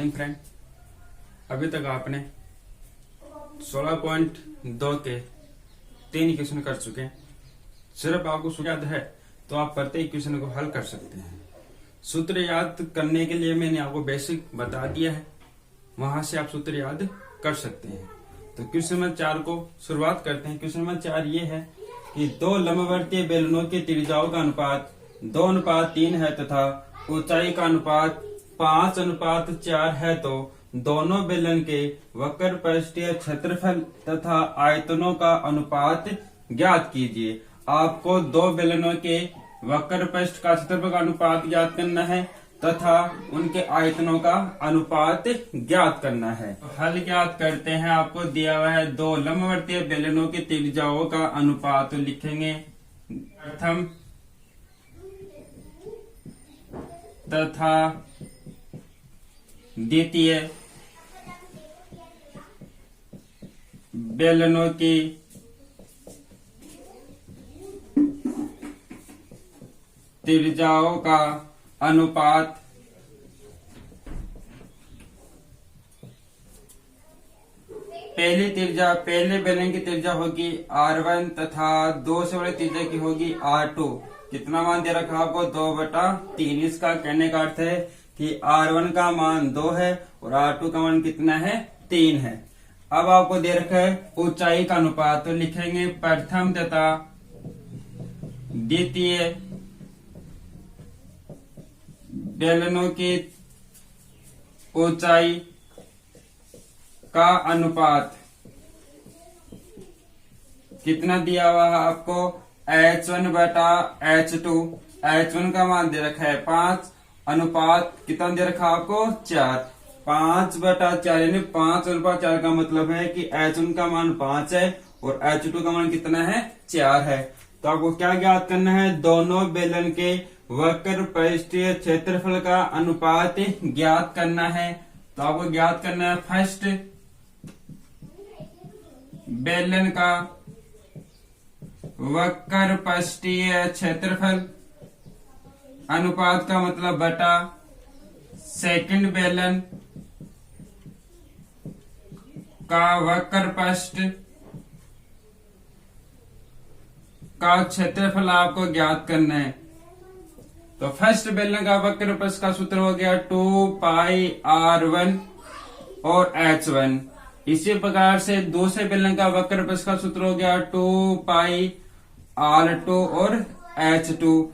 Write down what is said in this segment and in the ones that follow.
Morning friend. अभी तक आपने 16.2 के 3 क्वेश्चन कर चुके हैं। सिर्फ आपको सूत्र याद है तो आप प्रत्येक क्वेश्चन को हल कर सकते हैं। सूत्र याद करने के लिए मैंने आपको बेसिक बता दिया है, वहां से आप सूत्र याद कर सकते हैं। तो क्वेश्चन नंबर 4 को शुरुआत करते हैं। क्वेश्चन नंबर 4 ये है कि दो लंबवर्तीय बेलनों की त्रिज्याओं का अनुपात 2:3 है तथा ऊंचाई का अनुपात 5:4 है, तो दोनों बेलन के वक्र पृष्ठीय क्षेत्रफल तथा आयतनों का अनुपात ज्ञात कीजिए। आपको दो बेलनों के वक्र पृष्ठ का क्षेत्रफल का अनुपात ज्ञात करना है तथा उनके आयतनों का अनुपात ज्ञात करना है। हल ज्ञात करते हैं। आपको दिया हुआ है दो लंबवर्तीय बेलनों की त्रिज्याओं का अनुपात, तो लिखेंगे प्रथम तथा द्वितीय बेलनों की त्रिज्याओं का अनुपात पहले बेलन की त्रिज्या होगी R1 तथा दो से बड़ी त्रिज्या की होगी R2। कितना मान दे रखा आपको? 2/3। इसका कहने का अर्थ है कि R1 का मान 2 है और R2 का मान कितना है? 3 है। अब आपको दे रखा है ऊंचाई का अनुपात, तो लिखेंगे प्रथम तथा द्वितीय बेलनों की ऊंचाई का अनुपात कितना दिया हुआ है आपको? H1/H2। H1 का मान दे रखा है 5, अनुपात कितना दे रखा है आपको? 4। 5/4 यानी 5:4 का मतलब है कि H1 का मान 5 है और H2 का मान कितना है? 4 है। तो आपको क्या ज्ञात करना है? दोनों बेलन के वक्र पृष्ठीय क्षेत्रफल का अनुपात ज्ञात करना है। तो आपको ज्ञात करना है फर्स्ट बेलन का वक्र पृष्ठीय क्षेत्रफल, अनुपात का मतलब बटा सेकंड बेलन का वक्र पृष्ठ का क्षेत्रफल आपको ज्ञात करना है। तो फर्स्ट बेलन का वक्र पृष्ठ का सूत्र हो गया 2πr1 और h1। इसी प्रकार से दूसरे बेलन का वक्र पृष्ठ का सूत्र हो गया 2πr2 और h2।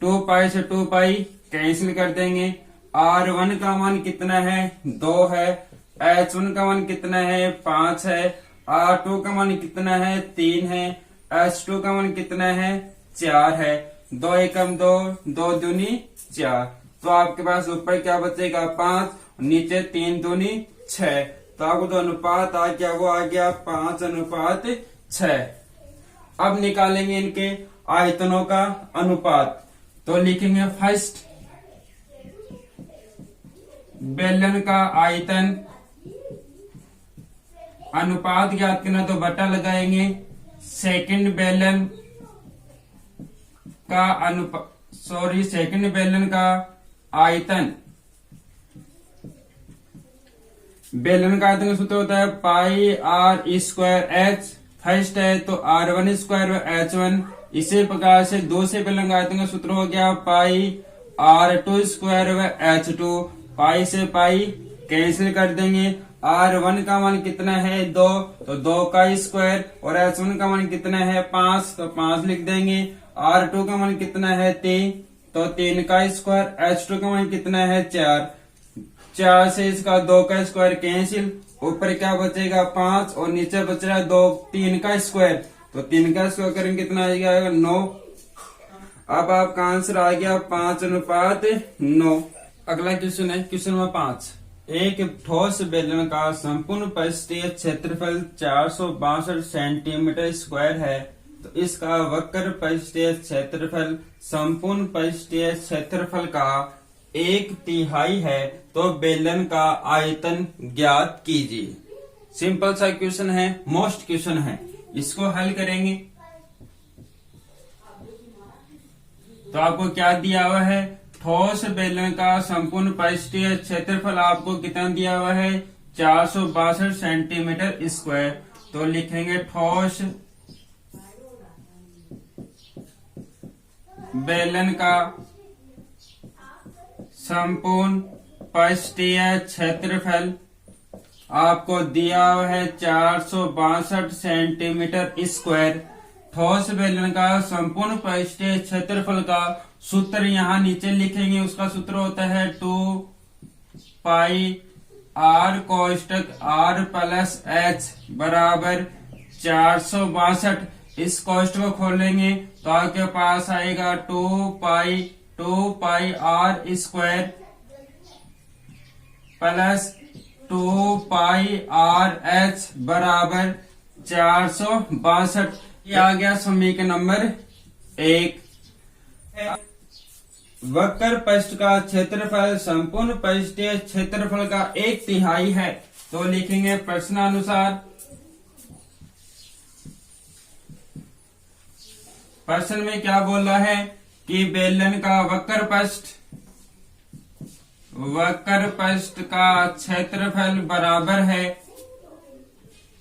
2π से 2π कैंसिल कर देंगे। r1 का मान कितना है? 2 है। h1 का मान कितना है? 5 है। r2 का मान कितना है? 3 है। h2 का मान कितना है? 4 है। 2 एकम 2, 2 दूनी 4। तो आपके पास ऊपर क्या बचेगा? 5, नीचे 3 दूनी 6। तो आपको जो अनुपात आ गया वो आ गया 5:6। अब निकालेंगे इनके आयतनों का अनुपात, तो लिखेंगे फर्स्ट बेलन का आयतन अनुपात ज्ञात करना, तो बटा लगाएंगे सेकंड बेलन का सेकंड बेलन का आयतन। बेलन का आयतन का सूत्र होता है πr²h। फर्स्ट है तो r1² h1। इसी प्रकार से दूसरे बेलन का आयतन का सूत्र हो गया πr2² h2। पाई से पाई कैंसिल कर देंगे। r1 का मान कितना है? 2, तो 2 का स्क्वायर, और h1 का मान कितना है? 5, तो 5 लिख देंगे। r2 का मान कितना है? 3, तो 3 का स्क्वायर। h2 का मान कितना है? 4। 4 से इसका 2 का स्क्वायर कैंसिल, ऊपर क्या बचेगा? 5 और नीचे बच रहा है 2। 3 का स्क्वायर, तो 3 का स्क्वायर करेंगे कितना आ जाएगा? 9। अब आपका आंसर आ गया 5:9। अगला क्वेश्चन है क्वेश्चन नंबर 5। एक ठोस बेलन का संपूर्ण पृष्ठीय क्षेत्रफल 462 सेंटीमीटर स्क्वायर है, तो इसका वक्र पृष्ठीय क्षेत्रफल संपूर्ण पृष्ठीय क्षेत्रफल का 1/3 है, तो बेलन का आयतन ज्ञात कीजिए। सिंपल सा क्वेश्चन है, मोस्ट क्वेश्चन है। इसको हल करेंगे तो आपको क्या दिया हुआ है? ठोस बेलन का संपूर्ण पृष्ठीय क्षेत्रफल आपको कितना दिया हुआ है 462 सेंटीमीटर स्क्वायर। तो लिखेंगे ठोस बेलन का संपूर्ण पृष्ठीय क्षेत्रफल आपको दिया हुआ है 462 सेंटीमीटर स्क्वायर। ठोस बेलन का संपूर्ण पृष्ठीय क्षेत्रफल का सूत्र यहाँ नीचे लिखेंगे। उसका सूत्र होता है 2 pi are कोष्टक are plus H बराबर 462। इस कोष्टक को खोलेंगे तो आपके पास आएगा 2 pi R square plus 2 pi R H बराबर 462। ये आ गया समीकरण नंबर 1। वक्र पृष्ठ का क्षेत्रफल संपूर्ण पृष्ठीय क्षेत्रफल का 1/3 है। तो लिखेंगे प्रश्नानुसार। प्रश्न में क्या बोला है कि बेलन का वक्र पृष्ठ का क्षेत्रफल बराबर है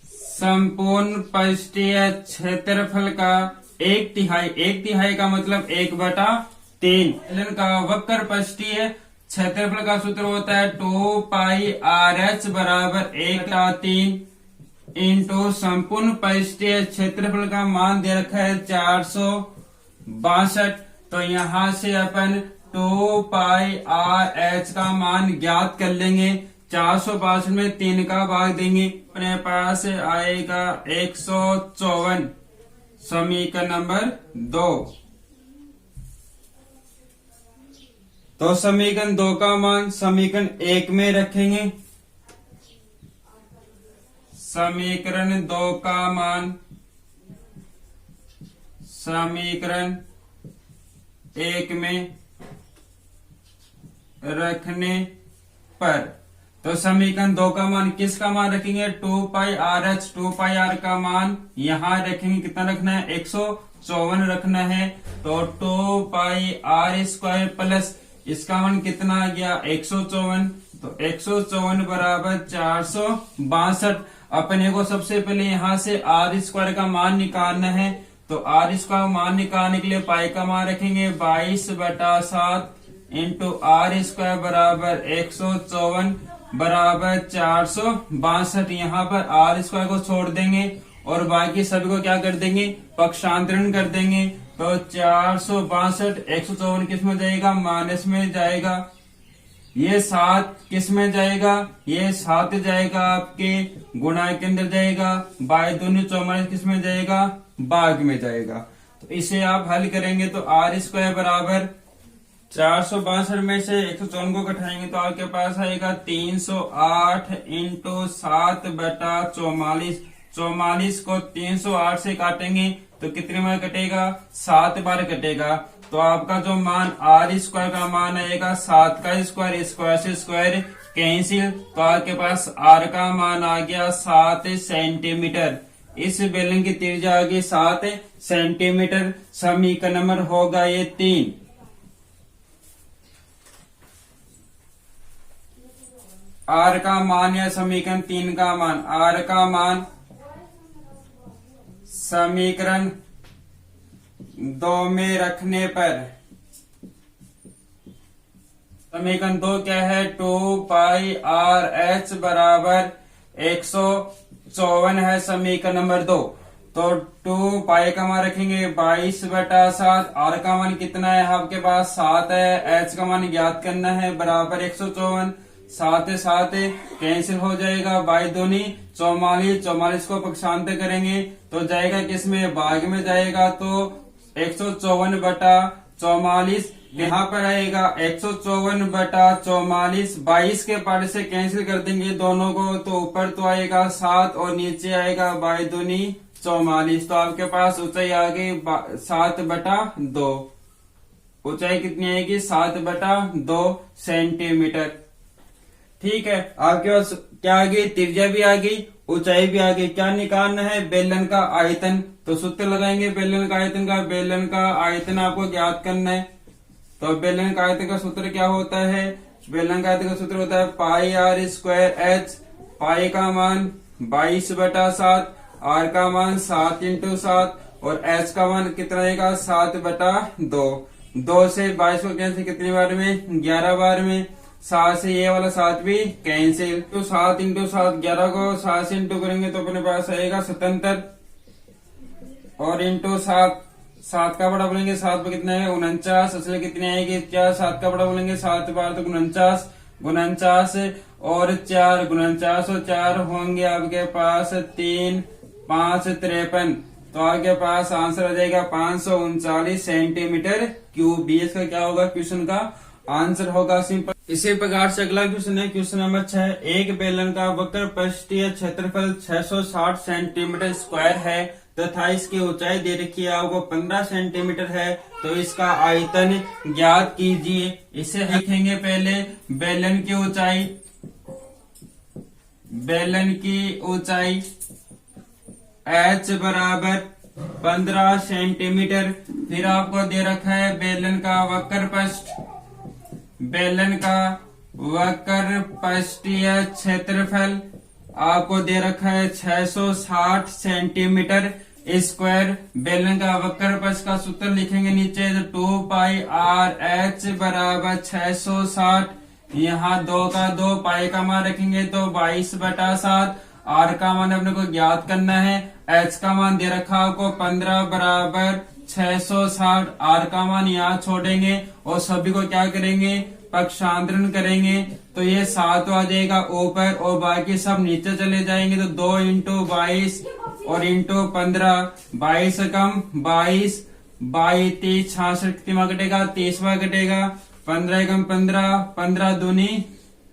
संपूर्ण पृष्ठीय क्षेत्रफल का 1/3। 1/3 का मतलब 1/3। बेलन का वक्र पृष्ठीय क्षेत्रफल का सूत्र होता है 2 पाई आर एच बराबर 1/3 इंटू संपूर्ण पृष्ठीय क्षेत्रफल का मान दे रखा है 462। तो यहाँ से अपन 2 पाई आर एच का मान ज्ञात कर लेंगे। 462 में 3 का भाग देंगे, अपने पास आएगा 154। समीकरण नंबर 2। तो समीकरण 2 का मान समीकरण 1 में रखेंगे। समीकरण 2 का मान समीकरण 1 में रखने पर, तो समीकरण 2 का मान किसका मान रखेंगे 2 pi R H. 2 pi are का मान यहाँ रखेंगे, कितना रखना है 154 रखना है। तो 2 पाई आर स्क्वायर प्लस इसका मान कितना आ गया 154। तो 154 बराबर 462। अपने को सबसे पहले यहाँ से आर स्क्वायर का मान निकालना है। तो आर स्क्वायर मान निकालने के लिए पाई का मान रखेंगे 22/7 इंटू आर स्क्वायर बराबर 154 बराबर 462। यहाँ पर आर स्क्वायर को छोड़ देंगे और बाकी सभी को क्या कर देंगे पक्षांतरण कर देंगे। तो 462 154 किस में जाएगा माइनस में जाएगा। ये 7 किस में जाएगा, ये 7 जाएगा आपके गुणा के अंदर जाएगा। 22 44 किस में जाएगा भाग में जाएगा। तो इसे आप हल करेंगे तो आर स्क्वायर बराबर 462 में से 154 को घटाएंगे तो आपके पास आएगा 308 इंटू 7/44। 44 को 308 से काटेंगे तो कितने बार कटेगा 7 बार कटेगा। तो आपका जो मान आर स्क्वायर का मान आएगा 7 का स्क्वायर, स्क्वायर से स्क्वायर कैंसिल। तो आपके पास आर का मान आ गया 7 सेंटीमीटर। इस बेलन की त्रिज्या आ गई 7 सेंटीमीटर। समीकरण नंबर होगा ये 3। आर का मान या समीकरण 3 का मान, आर का मान समीकरण 2 में रखने पर, समीकरण 2 क्या है 2 पाई आर एच बराबर 154 है समीकरण नंबर 2। तो 2 पाई का मान रखेंगे 22/7। आर का मान कितना है आपके पास 7 है। एच का मान ज्ञात करना है बराबर 154। 7 7 कैंसिल हो जाएगा, 22 44। 44 को पक्षांतर करेंगे तो जाएगा किसमें भाग में जाएगा। तो 154/44 यहाँ पर आएगा 154/44। 22 के पार्ट से कैंसिल कर देंगे दोनों को तो ऊपर तो आएगा 7 और नीचे आएगा 22 44। तो आपके पास ऊंचाई आ गई 7/2। ऊंचाई कितनी आएगी 7/2 सेंटीमीटर। ठीक है, आपके पास क्या आ गई त्रिज्या भी आ गई, ऊंचाई भी आ गई। क्या निकालना है बेलन का आयतन। तो सूत्र लगाएंगे बेलन का आयतन का। बेलन का आयतन आपको ज्ञात करना है। तो बेलन का आयतन का सूत्र क्या होता है? बेलन का आयतन का सूत्र होता है पाई आर स्क्वायर एच। पाई का मान 22/7, आर का मान 7x7 और एच का मान कितना आएगा? 7/2। 2 से 22 को कैंसिल कितनी बार में? 11 बार में। 7 से ये वाला 7 भी कैंसिल। तो 7x7 11 को 7 से इंटू करेंगे तो अपने पास आएगा 77 और इंटू 7। 7 का बड़ा बोलेंगे 7 पे कितना है? 49। असली कितनी आएगी? 4। 7 का बड़ा बोलेंगे 7 बार तो 49। 49 और 4, 49 और 4 होंगे आपके पास 3, 5 53। तो आपके पास आंसर आ जाएगा 539 सेंटीमीटर क्यूब। बीएस का क्या होगा? क्वेश्चन का आंसर होगा सिंपल। इसी प्रकार से अगला क्वेश्चन है क्वेश्चन नंबर 6। एक बेलन का वक्र पृष्ठीय क्षेत्रफल 660 सेंटीमीटर स्क्वायर है तथा इसकी ऊंचाई दे रखी है आपको 15 सेंटीमीटर है, तो इसका आयतन ज्ञात कीजिए। इसे लिखेंगे पहले बेलन की ऊंचाई। बेलन की ऊंचाई h बराबर 15 सेंटीमीटर। फिर आपको दे रखा है बेलन का वक्र पृष्ठ। बेलन का वक्र पृष्ठीय क्षेत्रफल आपको दे रखा है 660 सेंटीमीटर स्क्वायर। बेलन का वक्र पृष्ठ का सूत्र लिखेंगे नीचे, तो 2 पाई आर एच बराबर 660। यहाँ 2 का 2, पाई का मान रखेंगे तो 22/7। आर का मान अपने को ज्ञात करना है। एच का मान दे रखा आपको 15 बराबर 660। आर का मान यहाँ छोड़ेंगे और सभी को क्या करेंगे? पक्षांतरण करेंगे तो ये 7 आ जाएगा ऊपर और बाकी सब नीचे चले जाएंगे। तो 2 × 22 और इंटू 15। 22 कम 22, 22 66 कितना कटेगा? 30वां कटेगा। 15 कम 15, 15 दूनी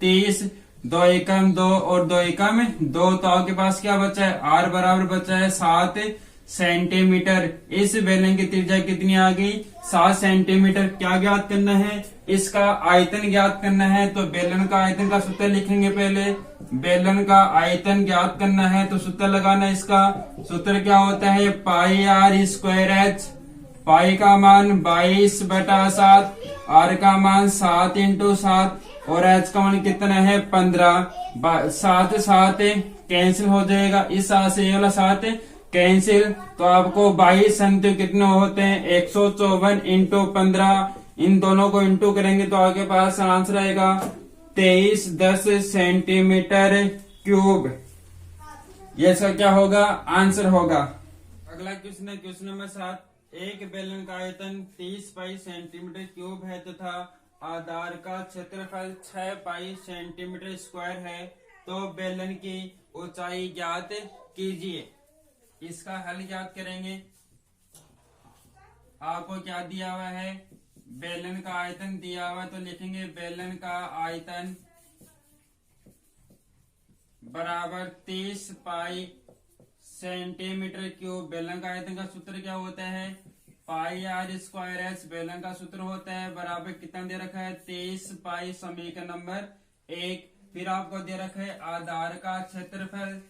30, 2 एकम 2 और 2 एकम 2। तो आपके पास क्या बचा है? आर बराबर बचा है 7 सेंटीमीटर। इस बेलन की त्रिज्या कितनी आ गई? 7 सेंटीमीटर। क्या ज्ञात करना है? इसका आयतन ज्ञात करना है। तो बेलन का आयतन का सूत्र लिखेंगे पहले। बेलन का आयतन ज्ञात करना है तो सूत्र लगाना है। इसका सूत्र क्या होता है? पाई आर स्क्वायर एच। पाई का मान 22/7, आर का मान 7x7 और एच का मान कितना है? 15। 7 7 कैंसिल हो जाएगा। इस 7 से ये वाला 7 कैंसिल। तो आपको 22 संत्य कितने होते हैं? 154 × 15। इन दोनों को इंटू करेंगे तो आपके पास आंसर आएगा 2310 सेंटीमीटर क्यूब। ये इसका क्या होगा? आंसर होगा। अगला क्वेश्चन है क्वेश्चन नंबर 7। एक बेलन का आयतन 30 पाई सेंटीमीटर क्यूब है तथा आधार का क्षेत्रफल 6 पाई सेंटीमीटर स्क्वायर है, तो बेलन की ऊंचाई ज्ञात कीजिए। इसका हल ज्ञात करेंगे। आपको क्या दिया हुआ है? बेलन का आयतन दिया हुआ है तो लिखेंगे बेलन का आयतन बराबर 30 पाई सेंटीमीटर क्यूब। बेलन का आयतन का सूत्र क्या होता है? पाई आर स्क्वायर एच। बेलन का सूत्र होता है बराबर कितना दे रखा है? 23 पाई। समीकरण नंबर 1। फिर आपको दे रखा है आधार का क्षेत्रफल।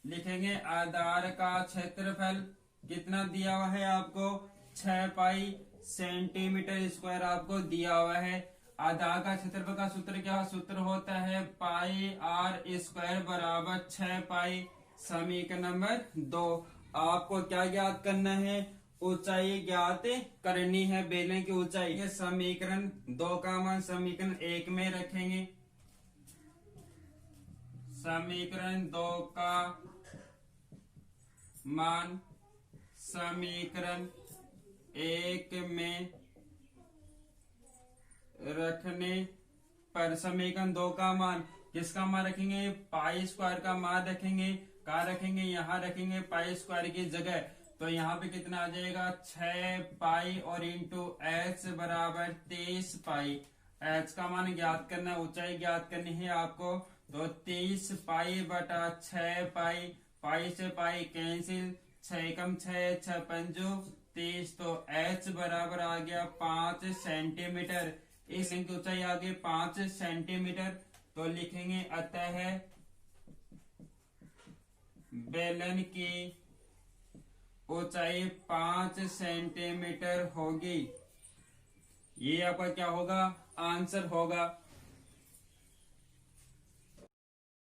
लिखेंगे आधार का क्षेत्रफल कितना दिया हुआ है आपको? 6 पाई सेंटीमीटर स्क्वायर आपको दिया हुआ है। आधार का क्षेत्रफल का सूत्र क्या? सूत्र होता है पाई आर स्क्वायर बराबर 6 पाई। समीकरण नंबर 2। आपको क्या ज्ञात करना है? ऊंचाई ज्ञात करनी है बेलन की ऊंचाई। ये समीकरण 2 का मान समीकरण 1 में रखेंगे। समीकरण 2 का मान समीकरण 1 में रखने पर समीकरण 2 का मान किसका मान रखेंगे? पाई स्क्वायर का मान रखेंगे। कहाँ रखेंगे? यहाँ रखेंगे पाई स्क्वायर की जगह। तो यहाँ पे कितना आ जाएगा? 6 पाई और इंटू एच बराबर 23 पाई। एच का मान ज्ञात करना, ऊंचाई ज्ञात करनी है आपको। तो 23 पाई बटा 6 पाई। पाई से पाई कैंसिल। 6 कम 6, 6 पंजो 30। तो एच बराबर आ गया 5 सेंटीमीटर। इस की ऊंचाई आ गई 5 सेंटीमीटर। तो लिखेंगे अतः बेलन की ऊंचाई 5 सेंटीमीटर होगी। ये आपका क्या होगा, आंसर होगा।